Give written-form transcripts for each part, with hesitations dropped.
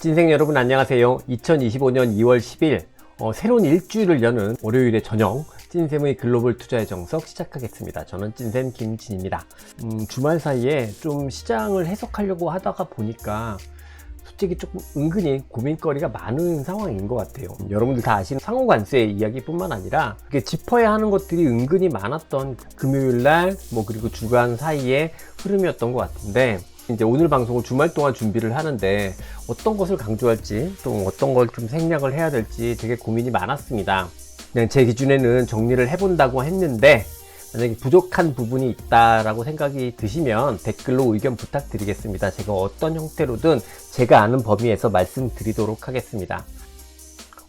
찐생 여러분 안녕하세요. 2025년 2월 10일 새로운 일주일을 여는 월요일의 저녁 찐쌤의 글로벌 투자의 정석 시작하겠습니다. 저는 찐쌤 김진입니다. 주말 사이에 좀 시장을 해석하려고 하다가 보니까 솔직히 조금 은근히 고민거리가 많은 상황인 것 같아요. 여러분들 다 아시는 상호관세 이야기뿐만 아니라 짚어야 하는 것들이 은근히 많았던 금요일날 그리고 주간 사이의 흐름이었던 것 같은데, 이제 오늘 방송을 주말 동안 준비를 하는데 어떤 것을 강조할지 또 어떤 걸 좀 생략을 해야 될지 되게 고민이 많았습니다. 그냥 제 기준에는 정리를 해본다고 했는데, 만약에 부족한 부분이 있다라고 생각이 드시면 댓글로 의견 부탁드리겠습니다. 제가 어떤 형태로든 제가 아는 범위에서 말씀드리도록 하겠습니다.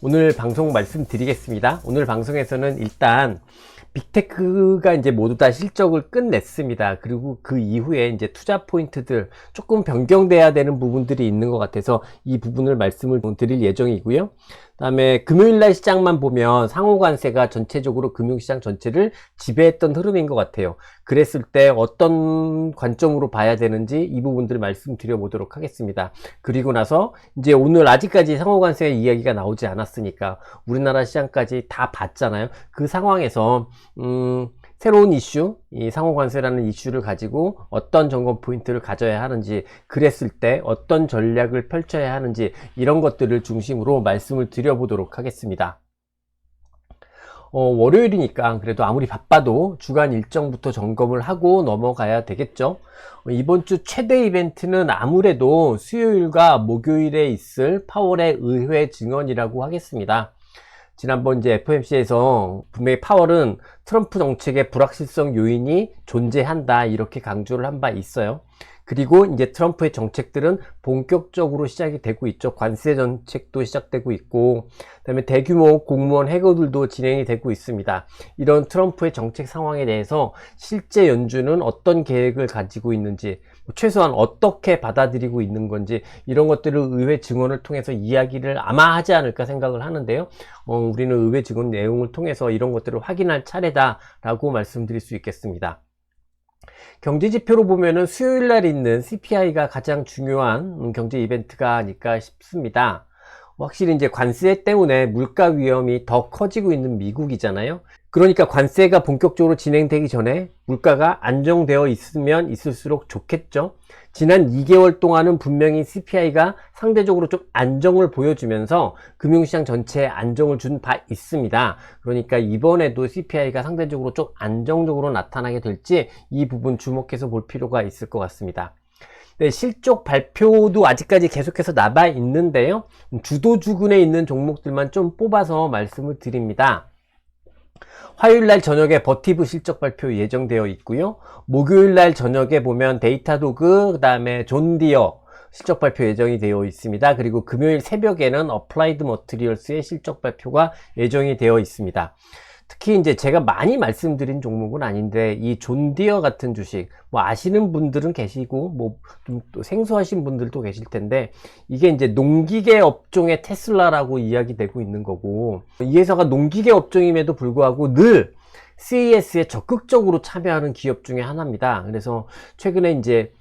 오늘 방송 말씀드리겠습니다. 오늘 방송에서는 일단 빅테크가 이제 모두 다 실적을 끝냈습니다. 그리고 그 이후에 이제 투자 포인트들 조금 변경돼야 되는 부분들이 있는 것 같아서 이 부분을 말씀을 드릴 예정이고요. 그 다음에 금요일날 시장만 보면 상호관세가 전체적으로 금융시장 전체를 지배했던 흐름인 것 같아요. 그랬을 때 어떤 관점으로 봐야 되는지 이 부분들을 말씀드려 보도록 하겠습니다. 그리고 나서 이제 오늘 아직까지 상호관세 이야기가 나오지 않았으니까 우리나라 시장까지 다 봤잖아요. 그 상황에서 새로운 이슈, 이 상호관세라는 이슈를 가지고 어떤 점검 포인트를 가져야 하는지, 그랬을 때 어떤 전략을 펼쳐야 하는지, 이런 것들을 중심으로 말씀을 드려보도록 하겠습니다. 월요일이니까 그래도 아무리 바빠도 주간 일정부터 점검을 하고 넘어가야 되겠죠. 이번 주 최대 이벤트는 아무래도 수요일과 목요일에 있을 파월의 의회 증언이라고 하겠습니다. 지난번 이제 FOMC에서 분명히 파월은 트럼프 정책의 불확실성 요인이 존재한다 이렇게 강조를 한 바 있어요. 그리고 이제 트럼프의 정책들은 본격적으로 시작이 되고 있죠. 관세 정책도 시작되고 있고, 그다음에 대규모 공무원 해고들도 진행이 되고 있습니다. 이런 트럼프의 정책 상황에 대해서 실제 연준은 어떤 계획을 가지고 있는지, 최소한 어떻게 받아들이고 있는 건지, 이런 것들을 의회 증언을 통해서 이야기를 아마 하지 않을까 생각을 하는데요. 우리는 의회 증언 내용을 통해서 이런 것들을 확인할 차례다라고 말씀드릴 수 있겠습니다. 경제지표로 보면은 수요일날 있는 CPI가 가장 중요한 경제 이벤트가 아닐까 싶습니다. 확실히 이제 관세 때문에 물가 위험이 더 커지고 있는 미국이잖아요. 그러니까 관세가 본격적으로 진행되기 전에 물가가 안정되어 있으면 있을수록 좋겠죠. 지난 2개월 동안은 분명히 CPI가 상대적으로 좀 안정을 보여주면서 금융시장 전체에 안정을 준 바 있습니다. 그러니까 이번에도 CPI가 상대적으로 좀 안정적으로 나타나게 될지 이 부분 주목해서 볼 필요가 있을 것 같습니다. 네, 실적 발표도 아직까지 계속해서 남아 있는데요. 주도주군에 있는 종목들만 좀 뽑아서 말씀을 드립니다. 화요일날 저녁에 버티브 실적 발표 예정되어 있고요. 목요일날 저녁에 보면 데이터도그, 그 다음에 존디어 실적 발표 예정이 되어 있습니다. 그리고 금요일 새벽에는 어플라이드 머티리얼스의 실적 발표가 예정이 되어 있습니다. 특히 이제 제가 많이 말씀드린 종목은 아닌데, 이 존디어 같은 주식, 아시는 분들은 계시고, 좀 또 생소하신 분들도 계실 텐데, 이게 이제 농기계 업종의 테슬라라고 이야기되고 있는 거고, 이 회사가 농기계 업종임에도 불구하고 늘 CES에 적극적으로 참여하는 기업 중에 하나입니다. 그래서 최근에 이제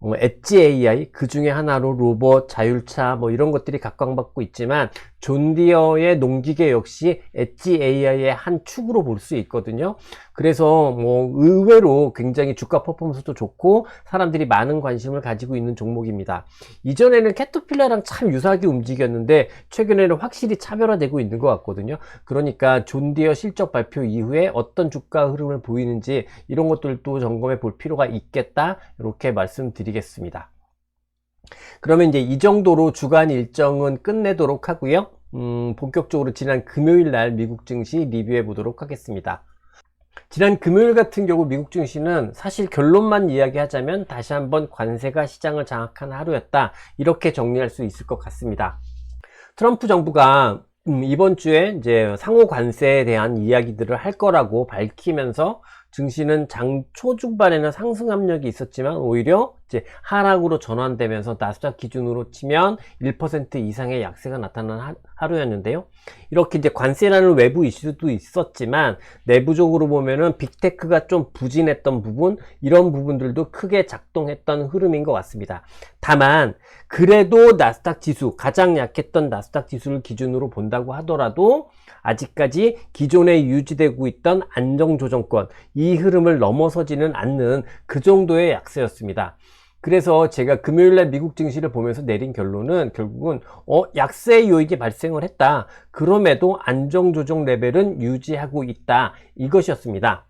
엣지 AI, 그 중에 하나로 로봇, 자율차 이런 것들이 각광받고 있지만, 존디어의 농기계 역시 엣지 AI의 한 축으로 볼 수 있거든요. 그래서 의외로 굉장히 주가 퍼포먼스도 좋고 사람들이 많은 관심을 가지고 있는 종목입니다. 이전에는 캐터필러랑 참 유사하게 움직였는데 최근에는 확실히 차별화되고 있는 것 같거든요. 그러니까 존디어 실적 발표 이후에 어떤 주가 흐름을 보이는지 이런 것들도 점검해 볼 필요가 있겠다, 이렇게 말씀드리겠습니다. 그러면 이제 이 정도로 주간 일정은 끝내도록 하고요. 본격적으로 지난 금요일 날 미국 증시 리뷰해 보도록 하겠습니다. 지난 금요일 같은 경우 미국 증시는 사실 결론만 이야기하자면 다시 한번 관세가 시장을 장악한 하루였다, 이렇게 정리할 수 있을 것 같습니다. 트럼프 정부가 이번 주에 이제 상호 관세에 대한 이야기들을 할 거라고 밝히면서 증시는 장 초중반에는 상승 압력이 있었지만 오히려 이제 하락으로 전환되면서 나스닥 기준으로 치면 1% 이상의 약세가 나타난 하루였는데요. 이렇게 이제 관세라는 외부 이슈도 있었지만 내부적으로 보면은 빅테크가 좀 부진했던 부분, 이런 부분들도 크게 작동했던 흐름인 것 같습니다. 다만 그래도 나스닥 지수, 가장 약했던 나스닥 지수를 기준으로 본다고 하더라도 아직까지 기존에 유지되고 있던 안정조정권, 이 흐름을 넘어서지는 않는 그 정도의 약세였습니다. 그래서 제가 금요일날 미국 증시를 보면서 내린 결론은 결국은 약세 요인이 발생을 했다. 그럼에도 안정조정 레벨은 유지하고 있다. 이것이었습니다.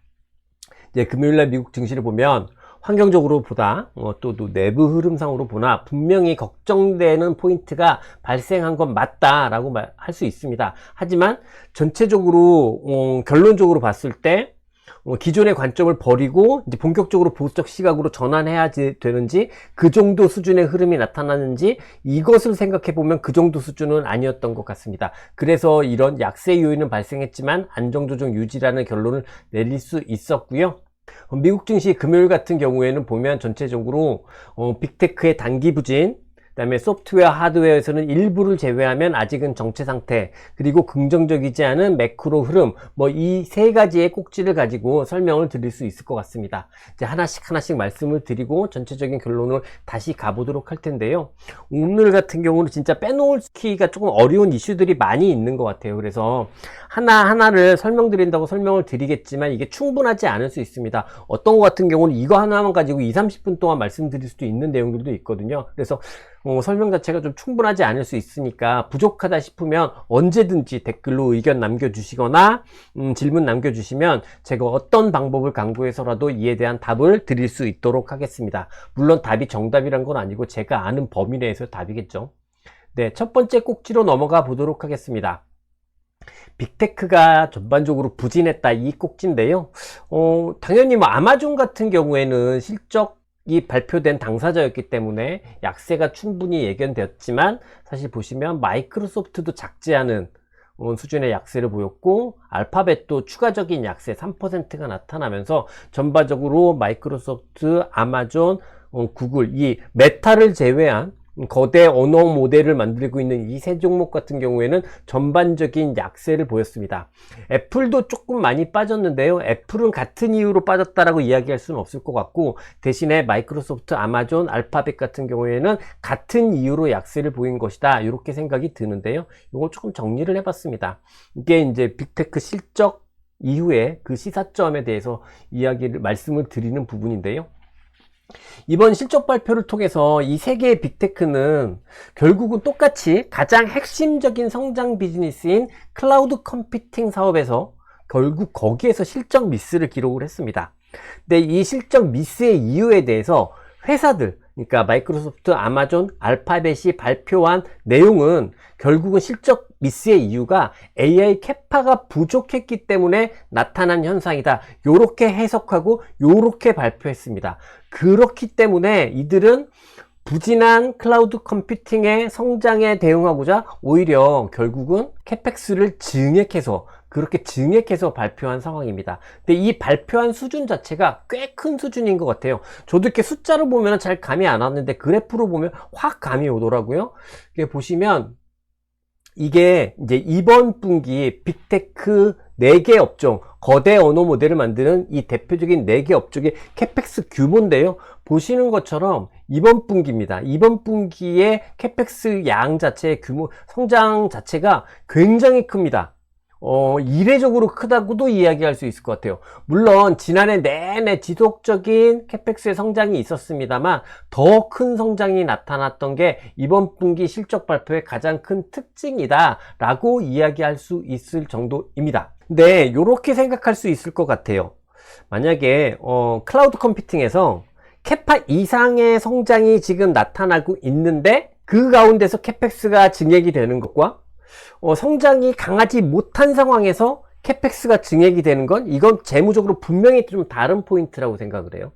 이제 금요일날 미국 증시를 보면 환경적으로 보다 또 내부 흐름상으로 보나 분명히 걱정되는 포인트가 발생한 건 맞다라고 할 수 있습니다. 하지만 전체적으로 결론적으로 봤을 때 기존의 관점을 버리고 이제 본격적으로 보수적 시각으로 전환해야 되는지, 그 정도 수준의 흐름이 나타나는지, 이것을 생각해 보면 그 정도 수준은 아니었던 것 같습니다. 그래서 이런 약세 요인은 발생했지만 안정조정 유지라는 결론을 내릴 수 있었고요. 미국 증시 금요일 같은 경우에는 보면 전체적으로 빅테크의 단기 부진, 그 다음에 소프트웨어 하드웨어에서는 일부를 제외하면 아직은 정체 상태, 그리고 긍정적이지 않은 매크로 흐름, 이 세 가지의 꼭지를 가지고 설명을 드릴 수 있을 것 같습니다. 이제 하나씩 말씀을 드리고 전체적인 결론을 다시 가보도록 할 텐데요. 오늘 같은 경우는 진짜 빼놓기가 조금 어려운 이슈들이 많이 있는 것 같아요. 그래서 하나하나를 설명드린다고 설명을 드리겠지만 이게 충분하지 않을 수 있습니다. 어떤 것 같은 경우는 이거 하나만 가지고 20-30분 동안 말씀드릴 수도 있는 내용들도 있거든요. 그래서 설명 자체가 좀 충분하지 않을 수 있으니까 부족하다 싶으면 언제든지 댓글로 의견 남겨주시거나 질문 남겨주시면 제가 어떤 방법을 강구해서라도 이에 대한 답을 드릴 수 있도록 하겠습니다. 물론 답이 정답이란 건 아니고 제가 아는 범위 내에서 답이겠죠. 네, 첫 번째 꼭지로 넘어가 보도록 하겠습니다. 빅테크가 전반적으로 부진했다, 이 꼭지인데요. 당연히 아마존 같은 경우에는 실적이 발표된 당사자였기 때문에 약세가 충분히 예견되었지만, 사실 보시면 마이크로소프트도 작지 않은 수준의 약세를 보였고, 알파벳도 추가적인 약세 3%가 나타나면서 전반적으로 마이크로소프트, 아마존, 구글, 이 메타를 제외한 거대 언어 모델을 만들고 있는 이 세 종목 같은 경우에는 전반적인 약세를 보였습니다. 애플도 조금 많이 빠졌는데요. 애플은 같은 이유로 빠졌다라고 이야기할 수는 없을 것 같고, 대신에 마이크로소프트, 아마존, 알파벳 같은 경우에는 같은 이유로 약세를 보인 것이다, 이렇게 생각이 드는데요. 이걸 조금 정리를 해봤습니다. 이게 이제 빅테크 실적 이후에 그 시사점에 대해서 말씀을 드리는 부분인데요. 이번 실적 발표를 통해서 이 세 개의 빅테크는 결국은 똑같이 가장 핵심적인 성장 비즈니스인 클라우드 컴퓨팅 사업에서 결국 거기에서 실적 미스를 기록을 했습니다. 근데 이 실적 미스의 이유에 대해서 회사들, 그러니까 마이크로소프트, 아마존, 알파벳이 발표한 내용은 결국은 실적 미스의 이유가 AI 캐파가 부족했기 때문에 나타난 현상이다, 요렇게 해석하고 요렇게 발표했습니다. 그렇기 때문에 이들은 부진한 클라우드 컴퓨팅의 성장에 대응하고자 오히려 결국은 캐펙스를 그렇게 증액해서 발표한 상황입니다. 근데 이 발표한 수준 자체가 꽤 큰 수준인 것 같아요. 저도 이렇게 숫자로 보면 잘 감이 안 왔는데 그래프로 보면 확 감이 오더라고요. 이게 보시면 이게 이제 이번 분기 빅테크 4개 업종, 거대 언어 모델을 만드는 이 대표적인 4개 업종의 캐펙스 규모인데요. 보시는 것처럼 이번 분기입니다. 이번 분기의 캐펙스 양 자체의 규모, 성장 자체가 굉장히 큽니다. 이례적으로 크다고도 이야기할 수 있을 것 같아요. 물론 지난해 내내 지속적인 캐펙스의 성장이 있었습니다만 더 큰 성장이 나타났던 게 이번 분기 실적 발표의 가장 큰 특징이다 라고 이야기할 수 있을 정도입니다. 근데 이렇게 생각할 수 있을 것 같아요. 만약에 클라우드 컴퓨팅에서 캐파 이상의 성장이 지금 나타나고 있는데 그 가운데서 캐펙스가 증액이 되는 것과 성장이 강하지 못한 상황에서 캐펙스가 증액이 되는 건, 이건 재무적으로 분명히 좀 다른 포인트라고 생각을 해요.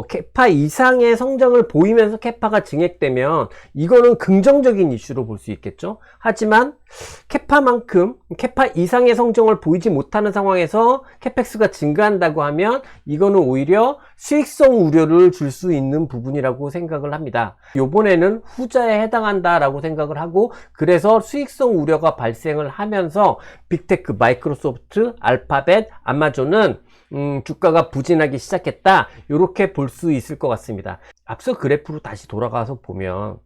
캐파 이상의 성장을 보이면서 캐파가 증액되면 이거는 긍정적인 이슈로 볼 수 있겠죠. 하지만 캐파 이상의 성장을 보이지 못하는 상황에서 캐펙스가 증가한다고 하면 이거는 오히려 수익성 우려를 줄 수 있는 부분이라고 생각을 합니다. 요번에는 후자에 해당한다라고 생각을 하고, 그래서 수익성 우려가 발생을 하면서 빅테크, 마이크로소프트, 알파벳, 아마존은 주가가 부진하기 시작했다, 이렇게 볼 수 있을 것 같습니다. 앞서 그래프로 다시 돌아가서 보면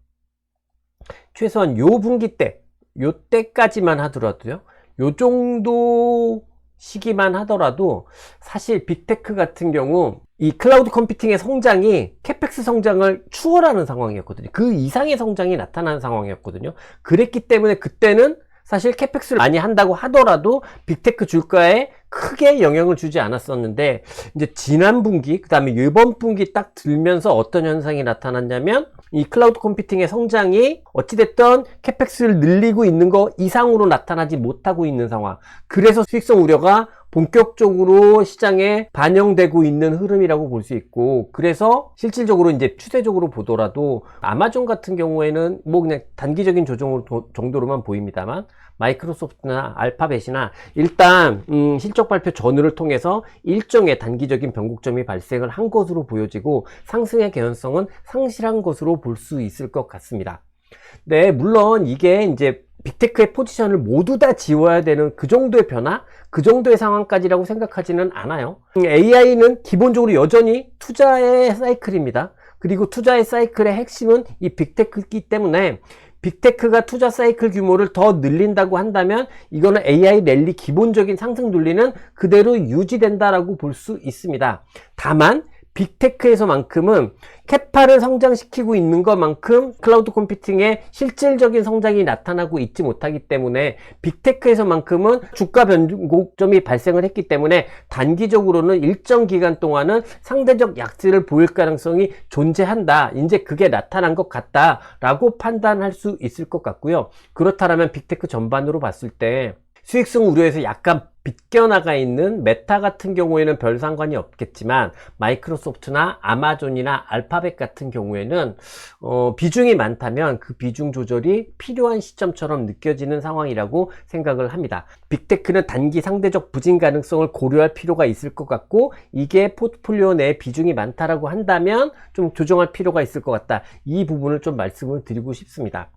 최소한 요 분기 때, 요 때까지만 하더라도요, 요 정도 시기만 하더라도 사실 빅테크 같은 경우 이 클라우드 컴퓨팅의 성장이 캐펙스 성장을 추월하는 상황이었거든요. 그 이상의 성장이 나타나는 상황이었거든요. 그랬기 때문에 그때는 사실 캐펙스를 많이 한다고 하더라도 빅테크 주가에 크게 영향을 주지 않았었는데, 이제 지난 분기, 그 다음에 이번 분기 딱 들면서 어떤 현상이 나타났냐면, 이 클라우드 컴퓨팅의 성장이 어찌됐든 캐펙스를 늘리고 있는 거 이상으로 나타나지 못하고 있는 상황. 그래서 수익성 우려가 본격적으로 시장에 반영되고 있는 흐름이라고 볼 수 있고, 그래서 실질적으로 이제 추세적으로 보더라도 아마존 같은 경우에는 뭐 그냥 단기적인 조정으로 정도로만 보입니다만, 마이크로소프트나 알파벳이나 일단 실적 발표 전후를 통해서 일정의 단기적인 변곡점이 발생을 한 것으로 보여지고, 상승의 개연성은 상실한 것으로 볼 수 있을 것 같습니다. 네, 물론 이게 이제 빅테크의 포지션을 모두 다 지워야 되는 그 정도의 변화, 그 정도의 상황까지라고 생각하지는 않아요. AI는 기본적으로 여전히 투자의 사이클입니다. 그리고 투자의 사이클의 핵심은 이 빅테크이기 때문에, 빅테크가 투자 사이클 규모를 더 늘린다고 한다면 이거는 AI 랠리 기본적인 상승 논리는 그대로 유지된다라고 볼 수 있습니다. 다만 빅테크에서만큼은 캐파를 성장시키고 있는 것만큼 클라우드 컴퓨팅의 실질적인 성장이 나타나고 있지 못하기 때문에, 빅테크에서만큼은 주가 변곡점이 발생을 했기 때문에 단기적으로는 일정 기간 동안은 상대적 약세를 보일 가능성이 존재한다, 이제 그게 나타난 것 같다라고 판단할 수 있을 것 같고요. 그렇다면 빅테크 전반으로 봤을 때 수익성 우려에서 약간 빗겨나가 있는 메타 같은 경우에는 별 상관이 없겠지만, 마이크로소프트나 아마존이나 알파벳 같은 경우에는 비중이 많다면 그 비중 조절이 필요한 시점처럼 느껴지는 상황이라고 생각을 합니다. 빅테크는 단기 상대적 부진 가능성을 고려할 필요가 있을 것 같고, 이게 포트폴리오 내에 비중이 많다라고 한다면 좀 조정할 필요가 있을 것 같다, 이 부분을 좀 말씀을 드리고 싶습니다.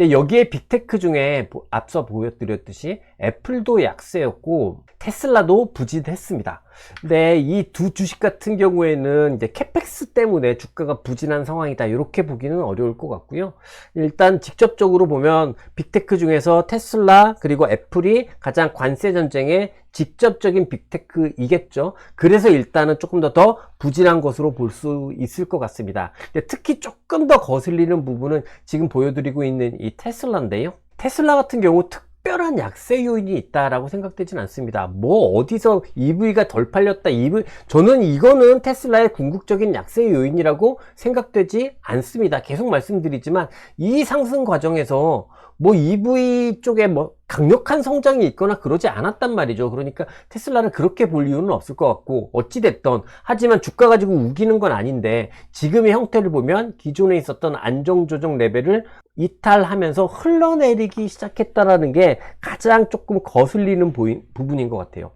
여기에 빅테크 중에 앞서 보여드렸듯이 애플도 약세였고 테슬라도 부진했습니다. 근데 이 두 주식 같은 경우에는 이제 캐펙스 때문에 주가가 부진한 상황이다, 이렇게 보기는 어려울 것 같고요. 일단 직접적으로 보면 빅테크 중에서 테슬라 그리고 애플이 가장 관세 전쟁의 직접적인 빅테크이겠죠. 그래서 일단은 조금 더 부진한 것으로 볼 수 있을 것 같습니다. 근데 특히 조금 더 거슬리는 부분은 지금 보여드리고 있는 이 테슬라인데요. 테슬라 같은 경우 특별한 약세 요인이 있다라고 생각되진 않습니다. 뭐 어디서 EV가 덜 팔렸다, 저는 이거는 테슬라의 궁극적인 약세 요인이라고 생각되지 않습니다. 계속 말씀드리지만 이 상승 과정에서 뭐 EV 쪽에 뭐 강력한 성장이 있거나 그러지 않았단 말이죠. 그러니까 테슬라를 그렇게 볼 이유는 없을 것 같고, 어찌됐던 하지만 주가 가지고 우기는 건 아닌데, 지금의 형태를 보면 기존에 있었던 안정조정 레벨을 이탈하면서 흘러내리기 시작했다라는 게 가장 조금 거슬리는 부분인 것 같아요.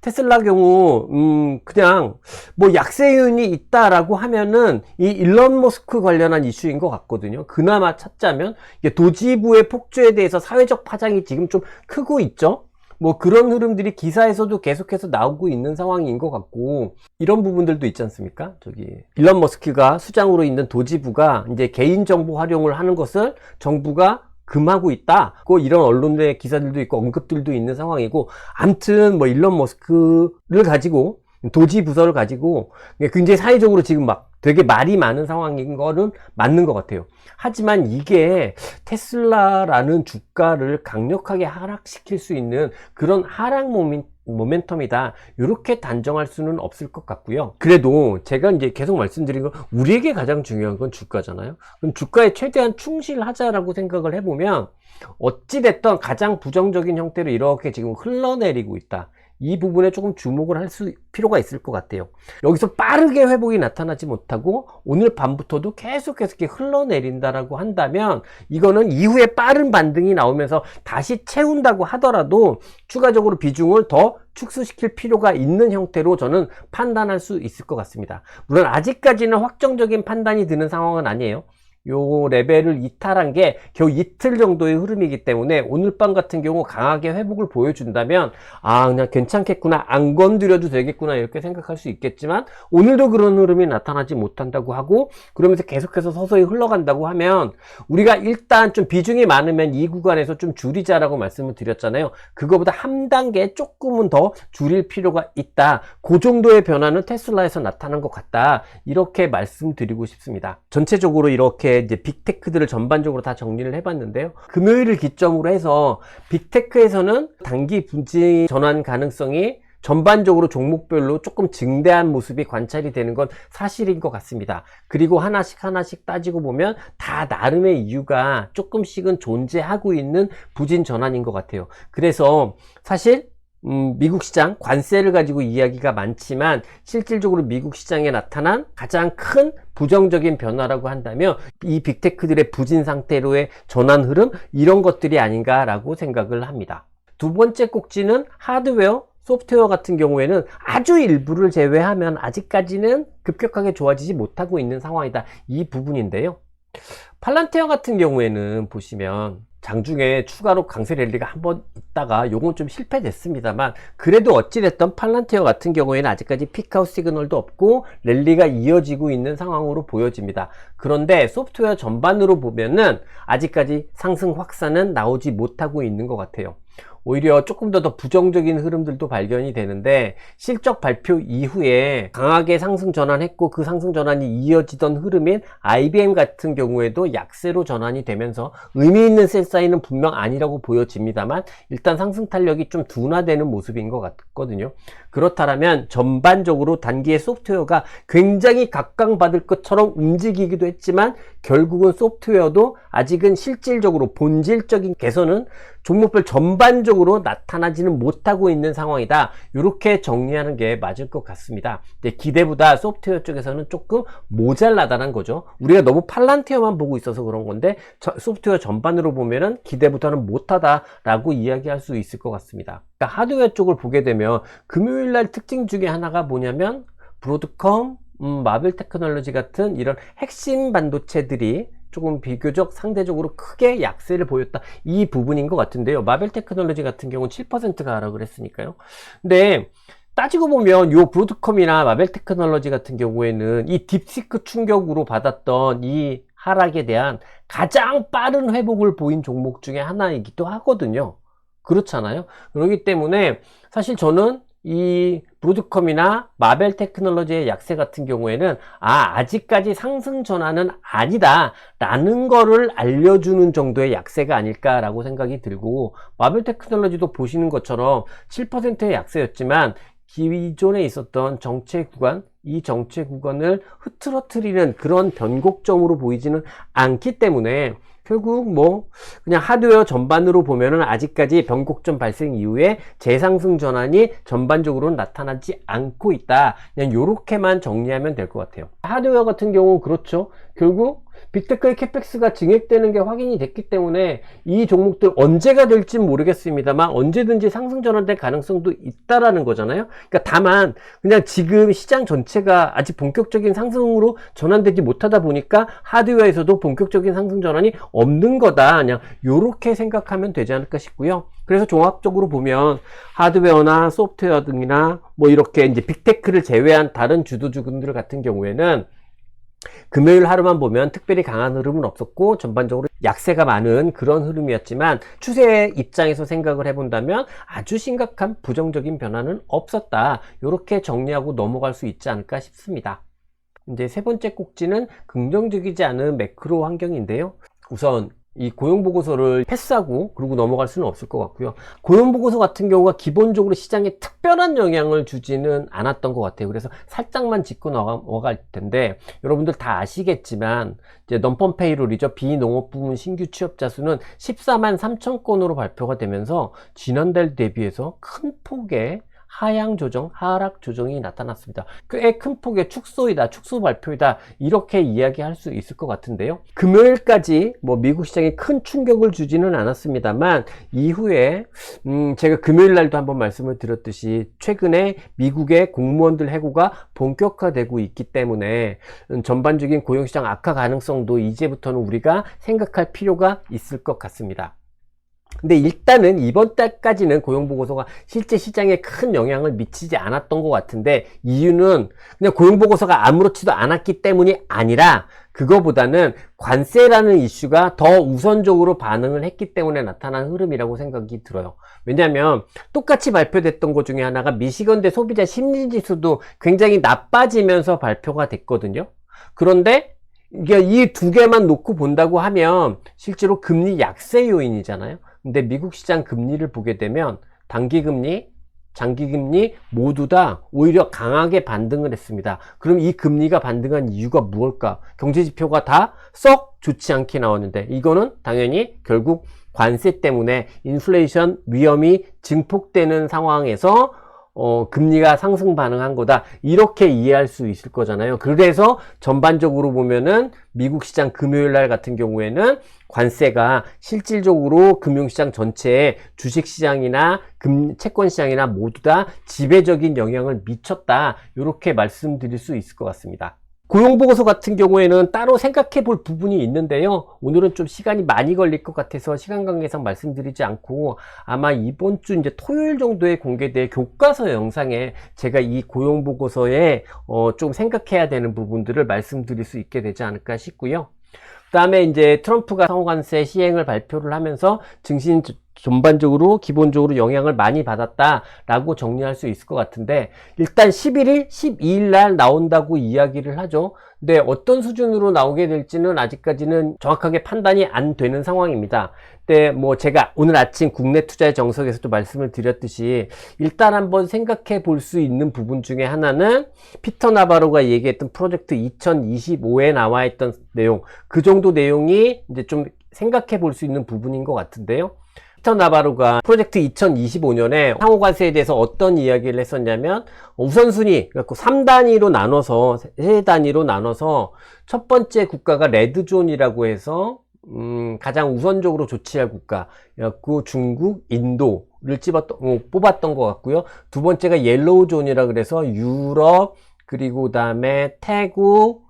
테슬라 경우 그냥 뭐 약세 요인이 있다라고 하면은 이 일론 머스크 관련한 이슈인 것 같거든요. 그나마 찾자면 이게 도지부의 폭주에 대해서 사회적 파장이 지금 좀 크고 있죠. 뭐 그런 흐름들이 기사에서도 계속해서 나오고 있는 상황인 것 같고, 이런 부분들도 있지 않습니까? 저기 일론 머스크가 수장으로 있는 도지부가 이제 개인정보 활용을 하는 것을 정부가 금하고 있다, 이런 언론의 기사들도 있고 언급들도 있는 상황이고, 암튼 뭐 일론 머스크를 가지고, 도지 부서를 가지고 굉장히 사회적으로 지금 막 되게 말이 많은 상황인 거는 맞는 것 같아요. 하지만 이게 테슬라라는 주가를 강력하게 하락시킬 수 있는 그런 하락 모멘텀이다, 이렇게 단정할 수는 없을 것 같고요. 그래도 제가 이제 계속 말씀드린 건, 우리에게 가장 중요한 건 주가잖아요. 그럼 주가에 최대한 충실하자라고 생각을 해보면, 어찌됐든 가장 부정적인 형태로 이렇게 지금 흘러내리고 있다, 이 부분에 조금 주목을 할 필요가 있을 것 같아요. 여기서 빠르게 회복이 나타나지 못하고 오늘 밤부터도 계속해서 이렇게 흘러내린다라고 한다면 이거는 이후에 빠른 반등이 나오면서 다시 채운다고 하더라도 추가적으로 비중을 더 축소시킬 필요가 있는 형태로 저는 판단할 수 있을 것 같습니다. 물론 아직까지는 확정적인 판단이 드는 상황은 아니에요. 요 레벨을 이탈한 게 겨우 이틀 정도의 흐름이기 때문에 오늘 밤 같은 경우 강하게 회복을 보여준다면 그냥 괜찮겠구나, 안 건드려도 되겠구나 이렇게 생각할 수 있겠지만 오늘도 그런 흐름이 나타나지 못한다고 하고 그러면서 계속해서 서서히 흘러간다고 하면 우리가 일단 좀 비중이 많으면 이 구간에서 좀 줄이자라고 말씀을 드렸잖아요. 그거보다 한 단계 조금은 더 줄일 필요가 있다. 그 정도의 변화는 테슬라에서 나타난 것 같다. 이렇게 말씀드리고 싶습니다. 전체적으로 이렇게 이제 빅테크들을 전반적으로 다 정리를 해봤는데요. 금요일을 기점으로 해서 빅테크에서는 단기 분지 전환 가능성이 전반적으로 종목별로 조금 증대한 모습이 관찰이 되는 건 사실인 것 같습니다. 그리고 하나씩 따지고 보면 다 나름의 이유가 조금씩은 존재하고 있는 부진 전환인 것 같아요. 그래서 사실 미국 시장 관세를 가지고 이야기가 많지만 실질적으로 미국 시장에 나타난 가장 큰 부정적인 변화라고 한다면 이 빅테크들의 부진 상태로의 전환 흐름, 이런 것들이 아닌가라고 생각을 합니다. 두 번째 꼭지는 하드웨어, 소프트웨어 같은 경우에는 아주 일부를 제외하면 아직까지는 급격하게 좋아지지 못하고 있는 상황이다, 이 부분인데요. 팔란티어 같은 경우에는 보시면 장중에 추가로 강세 랠리가 한번 있다가 요건 좀 실패됐습니다만 그래도 어찌됐든 팔란티어 같은 경우에는 아직까지 피크아웃 시그널도 없고 랠리가 이어지고 있는 상황으로 보여집니다. 그런데 소프트웨어 전반으로 보면은 아직까지 상승 확산은 나오지 못하고 있는 것 같아요. 오히려 조금 더 부정적인 흐름들도 발견이 되는데 실적 발표 이후에 강하게 상승 전환했고 그 상승 전환이 이어지던 흐름인 IBM 같은 경우에도 약세로 전환이 되면서 의미 있는 셀 사인은 분명 아니라고 보여집니다만 일단 상승 탄력이 좀 둔화되는 모습인 것 같거든요. 그렇다면 전반적으로 단기의 소프트웨어가 굉장히 각광받을 것처럼 움직이기도 했지만 결국은 소프트웨어도 아직은 실질적으로 본질적인 개선은 종목별 전반적으로 나타나지는 못하고 있는 상황이다. 이렇게 정리하는 게 맞을 것 같습니다. 기대보다 소프트웨어 쪽에서는 조금 모자라다는 거죠. 우리가 너무 팔란티어만 보고 있어서 그런 건데 소프트웨어 전반으로 보면은 기대보다는 못하다라고 이야기할 수 있을 것 같습니다. 그러니까 하드웨어 쪽을 보게 되면 금요일날 특징 중에 하나가 뭐냐면 브로드컴, 마벨 테크놀로지 같은 이런 핵심 반도체들이 조금 비교적 상대적으로 크게 약세를 보였다, 이 부분인 것 같은데요. 마벨 테크놀로지 같은 경우는 7%가 하락을 했으니까요. 근데 따지고 보면 요 브로드컴이나 마벨 테크놀로지 같은 경우에는 이 딥시크 충격으로 받았던 이 하락에 대한 가장 빠른 회복을 보인 종목 중에 하나이기도 하거든요. 그렇잖아요. 그렇기 때문에 사실 저는 이 브로드컴이나 마벨 테크놀로지의 약세 같은 경우에는 아직까지 상승 전환은 아니다 라는 거를 알려주는 정도의 약세가 아닐까라고 생각이 들고, 마벨 테크놀로지도 보시는 것처럼 7%의 약세였지만 기존에 있었던 정체 구간, 이 정체 구간을 흐트러뜨리는 그런 변곡점으로 보이지는 않기 때문에 결국 그냥 하드웨어 전반으로 보면은 아직까지 변곡점 발생 이후에 재상승 전환이 전반적으로 나타나지 않고 있다. 그냥 요렇게만 정리하면 될 것 같아요. 하드웨어 같은 경우 그렇죠. 결국 빅테크의 캐펙스가 증액되는 게 확인이 됐기 때문에 이 종목들 언제가 될지 모르겠습니다만 언제든지 상승 전환될 가능성도 있다라는 거잖아요. 그러니까 다만 그냥 지금 시장 전체가 아직 본격적인 상승으로 전환되지 못하다 보니까 하드웨어에서도 본격적인 상승 전환이 없는 거다, 그냥 요렇게 생각하면 되지 않을까 싶고요. 그래서 종합적으로 보면 하드웨어나 소프트웨어 등이나 이렇게 이제 빅테크를 제외한 다른 주도주군들 같은 경우에는 금요일 하루만 보면 특별히 강한 흐름은 없었고 전반적으로 약세가 많은 그런 흐름이었지만 추세 입장에서 생각을 해본다면 아주 심각한 부정적인 변화는 없었다, 이렇게 정리하고 넘어갈 수 있지 않을까 싶습니다. 이제 세 번째 꼭지는 긍정적이지 않은 매크로 환경인데요. 우선 이 고용보고서를 패스하고 그러고 넘어갈 수는 없을 것 같고요. 고용보고서 같은 경우가 기본적으로 시장에 특별한 영향을 주지는 않았던 것 같아요. 그래서 살짝만 짚고 넘어갈 텐데, 여러분들 다 아시겠지만 이제 넘펌 페이롤이죠. 비농업 부문 신규 취업자 수는 14만 3천 건으로 발표가 되면서 지난달 대비해서 큰 폭의 하향 조정, 하락 조정이 나타났습니다. 꽤 큰 폭의 축소이다, 축소 발표이다, 이렇게 이야기할 수 있을 것 같은데요. 금요일까지 뭐 미국 시장에 큰 충격을 주지는 않았습니다만 이후에 제가 금요일 날도 한번 말씀을 드렸듯이 최근에 미국의 공무원들 해고가 본격화되고 있기 때문에 전반적인 고용시장 악화 가능성도 이제부터는 우리가 생각할 필요가 있을 것 같습니다. 근데 일단은 이번 달까지는 고용보고서가 실제 시장에 큰 영향을 미치지 않았던 것 같은데, 이유는 그냥 고용보고서가 아무렇지도 않았기 때문이 아니라 그거보다는 관세라는 이슈가 더 우선적으로 반응을 했기 때문에 나타난 흐름이라고 생각이 들어요. 왜냐하면 똑같이 발표됐던 것 중에 하나가 미시건대 소비자 심리지수도 굉장히 나빠지면서 발표가 됐거든요. 그런데 이게 이 두 개만 놓고 본다고 하면 실제로 금리 약세 요인이잖아요. 근데 미국 시장 금리를 보게 되면 단기금리, 장기금리 모두 다 오히려 강하게 반등을 했습니다. 그럼 이 금리가 반등한 이유가 무엇일까? 경제지표가 다 썩 좋지 않게 나왔는데, 이거는 당연히 결국 관세 때문에 인플레이션 위험이 증폭되는 상황에서 금리가 상승 반응한 거다, 이렇게 이해할 수 있을 거잖아요. 그래서 전반적으로 보면은 미국 시장 금요일 날 같은 경우에는 관세가 실질적으로 금융시장 전체에 주식시장이나 채권시장이나 모두 다 지배적인 영향을 미쳤다, 이렇게 말씀드릴 수 있을 것 같습니다. 고용보고서 같은 경우에는 따로 생각해 볼 부분이 있는데요. 오늘은 좀 시간이 많이 걸릴 것 같아서 시간 관계상 말씀드리지 않고, 아마 이번 주 이제 토요일 정도에 공개될 교과서 영상에 제가 이 고용보고서에 좀 생각해야 되는 부분들을 말씀드릴 수 있게 되지 않을까 싶고요. 그 다음에 이제 트럼프가 상호관세 시행을 발표를 하면서 증시 전반적으로 기본적으로 영향을 많이 받았다라고 정리할 수 있을 것 같은데, 일단 11일, 12일 날 나온다고 이야기를 하죠. 근데 어떤 수준으로 나오게 될지는 아직까지는 정확하게 판단이 안 되는 상황입니다. 근데 뭐 제가 오늘 아침 국내 투자의 정석에서도 말씀을 드렸듯이 일단 한번 생각해 볼 수 있는 부분 중에 하나는 피터 나바로가 얘기했던 프로젝트 2025에 나와 있던 내용, 그 정도 내용이 이제 좀 생각해 볼 수 있는 부분인 것 같은데요. 피터 나바로가 프로젝트 2025년에 상호관세에 대해서 어떤 이야기를 했었냐면, 우선순위, 그래갖고 3단위로 나눠서, 3단위로 나눠서, 첫 번째 국가가 레드존이라고 해서, 가장 우선적으로 조치할 국가, 그래갖고 중국, 인도를 뽑았던 것 같고요. 두 번째가 옐로우존이라 그래서 유럽, 그리고 그 다음에 태국,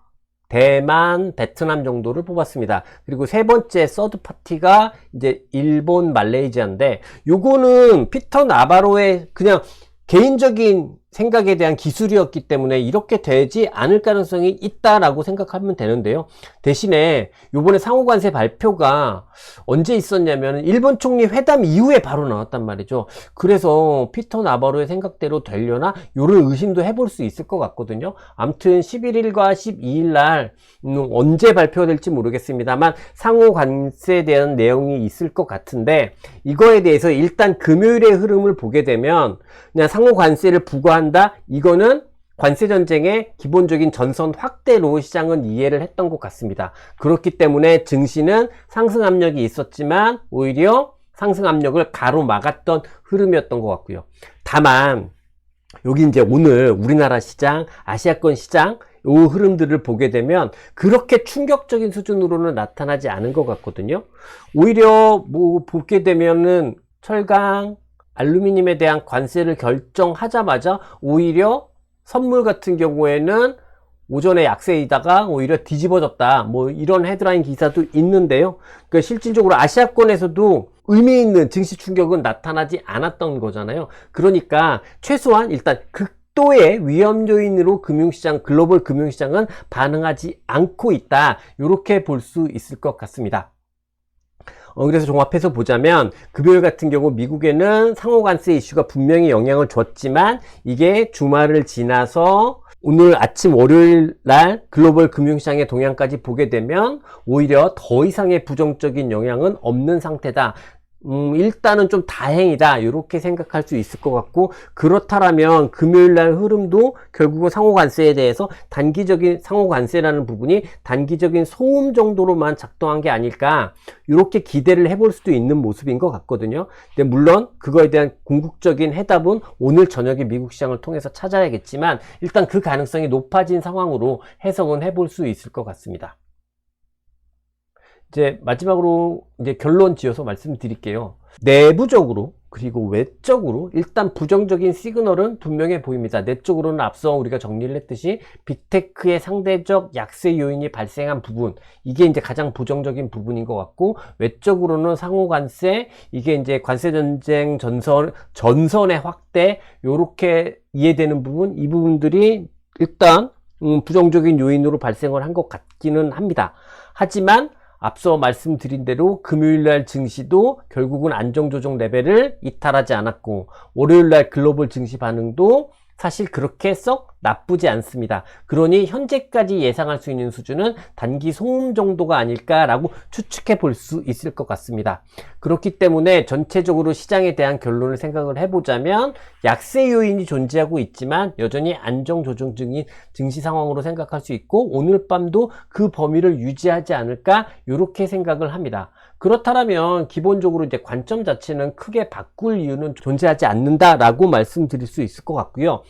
대만, 베트남 정도를 뽑았습니다. 그리고 세 번째 서드 파티가 이제 일본, 말레이시아인데, 요거는 피터 나바로의 그냥 개인적인 생각에 대한 기술이었기 때문에 이렇게 되지 않을 가능성이 있다라고 생각하면 되는데요. 대신에 요번에 상호관세 발표가 언제 있었냐면 일본 총리 회담 이후에 바로 나왔단 말이죠. 그래서 피터 나바로의 생각대로 되려나 요런 의심도 해볼 수 있을 것 같거든요. 아무튼 11일과 12일 날 언제 발표될지 모르겠습니다만 상호관세에 대한 내용이 있을 것 같은데, 이거에 대해서 일단 금요일의 흐름을 보게 되면 그냥 상호관세를 부과한 이거는 관세전쟁의 기본적인 전선 확대로 시장은 이해를 했던 것 같습니다. 그렇기 때문에 증시는 상승 압력이 있었지만 오히려 상승 압력을 가로막았던 흐름이었던 것 같고요. 다만 여기 이제 오늘 우리나라 시장, 아시아권 시장 이 흐름들을 보게 되면 그렇게 충격적인 수준으로는 나타나지 않은 것 같거든요. 오히려 뭐 보게 되면은 철강, 알루미늄에 대한 관세를 결정하자마자 오히려 선물 같은 경우에는 오전에 약세이다가 오히려 뒤집어졌다, 뭐 이런 헤드라인 기사도 있는데요. 그러니까 실질적으로 아시아권에서도 의미 있는 증시 충격은 나타나지 않았던 거잖아요. 그러니까 최소한 일단 극도의 위험 요인으로 금융시장, 글로벌 금융시장은 반응하지 않고 있다, 이렇게 볼 수 있을 것 같습니다. 그래서 종합해서 보자면 금요일 같은 경우 미국에는 상호관세 이슈가 분명히 영향을 줬지만 이게 주말을 지나서 오늘 아침 월요일 날 글로벌 금융시장의 동향까지 보게 되면 오히려 더 이상의 부정적인 영향은 없는 상태다. 일단은 좀 다행이다 이렇게 생각할 수 있을 것 같고, 그렇다면 금요일날 흐름도 결국은 상호관세에 대해서 단기적인 상호관세라는 부분이 단기적인 소음 정도로만 작동한 게 아닐까 이렇게 기대를 해볼 수도 있는 모습인 것 같거든요. 근데 물론 그거에 대한 궁극적인 해답은 오늘 저녁에 미국 시장을 통해서 찾아야겠지만, 일단 그 가능성이 높아진 상황으로 해석은 해볼 수 있을 것 같습니다. 이제 마지막으로 이제 결론 지어서 말씀드릴게요. 내부적으로 그리고 외적으로 일단 부정적인 시그널은 분명해 보입니다. 내적으로는 앞서 우리가 정리를 했듯이 빅테크의 상대적 약세 요인이 발생한 부분, 이게 이제 가장 부정적인 부분인 것 같고, 외적으로는 상호관세, 이게 이제 관세전쟁 전선의 확대, 요렇게 이해되는 부분, 이 부분들이 일단 부정적인 요인으로 발생을 한 것 같기는 합니다. 하지만 앞서 말씀드린 대로 금요일날 증시도 결국은 안정조정 레벨을 이탈하지 않았고, 월요일날 글로벌 증시 반응도 사실 그렇게 썩 나쁘지 않습니다. 그러니 현재까지 예상할 수 있는 수준은 단기 소음 정도가 아닐까라고 추측해 볼 수 있을 것 같습니다. 그렇기 때문에 전체적으로 시장에 대한 결론을 생각을 해보자면, 약세 요인이 존재하고 있지만 여전히 안정 조정 중인 증시 상황으로 생각할 수 있고, 오늘 밤도 그 범위를 유지하지 않을까 이렇게 생각을 합니다. 그렇다면 기본적으로 이제 관점 자체는 크게 바꿀 이유는 존재하지 않는다라고 말씀드릴 수 있을 것 같고요.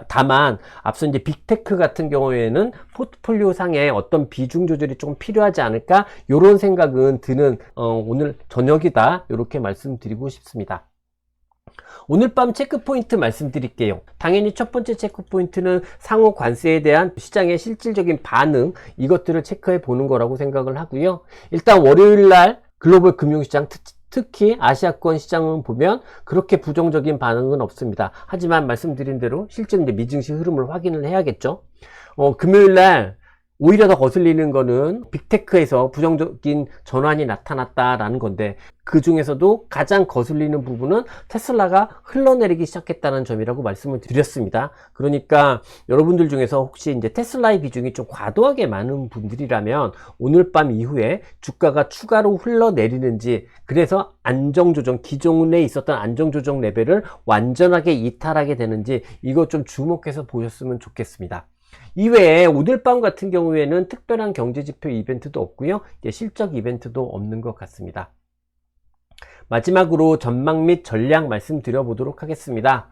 다만 앞서 이제 빅테크 같은 경우에는 포트폴리오 상에 어떤 비중 조절이 좀 필요하지 않을까 이런 생각은 드는 오늘 저녁이다 이렇게 말씀드리고 싶습니다. 오늘 밤 체크포인트 말씀드릴게요. 당연히 첫 번째 체크포인트는 상호 관세에 대한 시장의 실질적인 반응, 이것들을 체크해 보는 거라고 생각을 하고요. 일단 월요일날 글로벌 금융시장, 특히 아시아권 시장을 보면 그렇게 부정적인 반응은 없습니다. 하지만 말씀드린 대로 실제 이제 미증시 흐름을 확인을 해야겠죠. 금요일날 오히려 더 거슬리는 거는 빅테크에서 부정적인 전환이 나타났다라는 건데, 그 중에서도 가장 거슬리는 부분은 테슬라가 흘러내리기 시작했다는 점이라고 말씀을 드렸습니다. 그러니까 여러분들 중에서 혹시 이제 테슬라의 비중이 좀 과도하게 많은 분들이라면 오늘 밤 이후에 주가가 추가로 흘러내리는지, 그래서 안정조정, 기존에 있었던 안정조정 레벨을 완전하게 이탈하게 되는지, 이거 좀 주목해서 보셨으면 좋겠습니다. 이외에 오늘 밤 같은 경우에는 특별한 경제지표 이벤트도 없고요, 실적 이벤트도 없는 것 같습니다. 마지막으로 전망 및 전략 말씀드려 보도록 하겠습니다.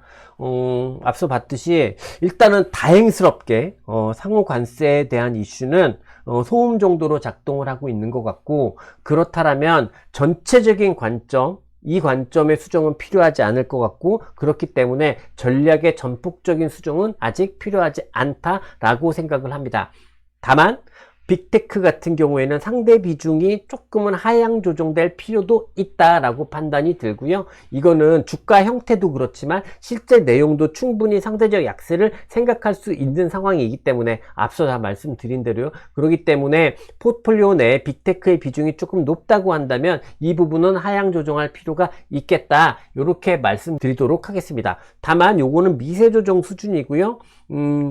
앞서 봤듯이 일단은 다행스럽게 상호 관세에 대한 이슈는 소음 정도로 작동을 하고 있는 것 같고, 그렇다면 전체적인 관점, 이 관점의 수정은 필요하지 않을 것 같고, 그렇기 때문에 전략의 전폭적인 수정은 아직 필요하지 않다라고 생각을 합니다. 다만 빅테크 같은 경우에는 상대 비중이 조금은 하향 조정될 필요도 있다라고 판단이 들고요. 이거는 주가 형태도 그렇지만 실제 내용도 충분히 상대적 약세를 생각할 수 있는 상황이기 때문에, 앞서 다 말씀드린 대로요. 그렇기 때문에 포트폴리오 내에 빅테크의 비중이 조금 높다고 한다면 이 부분은 하향 조정할 필요가 있겠다, 이렇게 말씀드리도록 하겠습니다. 다만 요거는 미세 조정 수준이고요.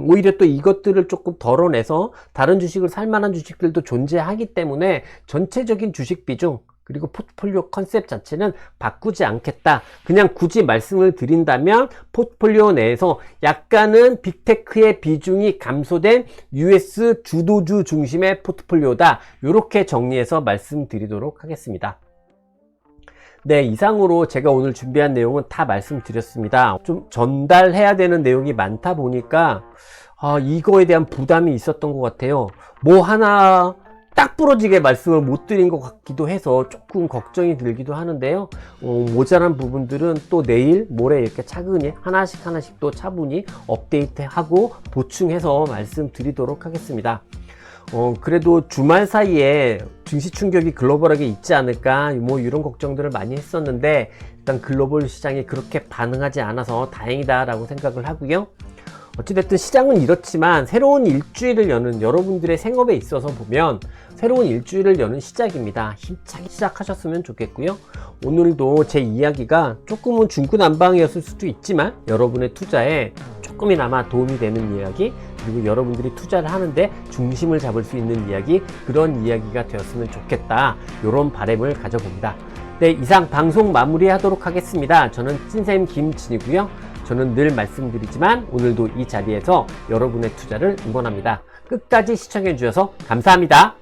오히려 또 이것들을 조금 덜어내서 다른 주식을 살만한 주식들도 존재하기 때문에 전체적인 주식 비중 그리고 포트폴리오 컨셉 자체는 바꾸지 않겠다. 그냥 굳이 말씀을 드린다면 포트폴리오 내에서 약간은 빅테크의 비중이 감소된 US 주도주 중심의 포트폴리오다, 이렇게 정리해서 말씀드리도록 하겠습니다. 네, 이상으로 제가 오늘 준비한 내용은 다 말씀드렸습니다. 좀 전달해야 되는 내용이 많다 보니까 이거에 대한 부담이 있었던 것 같아요. 뭐 하나 딱 부러지게 말씀을 못 드린 것 같기도 해서 조금 걱정이 들기도 하는데요. 모자란 부분들은 또 내일 모레 이렇게 차근히 하나씩 또 차분히 업데이트하고 보충해서 말씀드리도록 하겠습니다. 그래도 주말 사이에 증시 충격이 글로벌하게 있지 않을까, 뭐 이런 걱정들을 많이 했었는데, 일단 글로벌 시장이 그렇게 반응하지 않아서 다행이다 라고 생각을 하고요. 어찌됐든 시장은 이렇지만 새로운 일주일을 여는 여러분들의 생업에 있어서 보면 새로운 일주일을 여는 시작입니다. 힘차게 시작하셨으면 좋겠고요. 오늘도 제 이야기가 조금은 중구난방이었을 수도 있지만 여러분의 투자에 조금이나마 도움이 되는 이야기, 그리고 여러분들이 투자를 하는데 중심을 잡을 수 있는 이야기, 그런 이야기가 되었으면 좋겠다, 이런 바람을 가져봅니다. 네, 이상 방송 마무리하도록 하겠습니다. 저는 찐쌤 김진이고요. 저는 늘 말씀드리지만 오늘도 이 자리에서 여러분의 투자를 응원합니다. 끝까지 시청해 주셔서 감사합니다.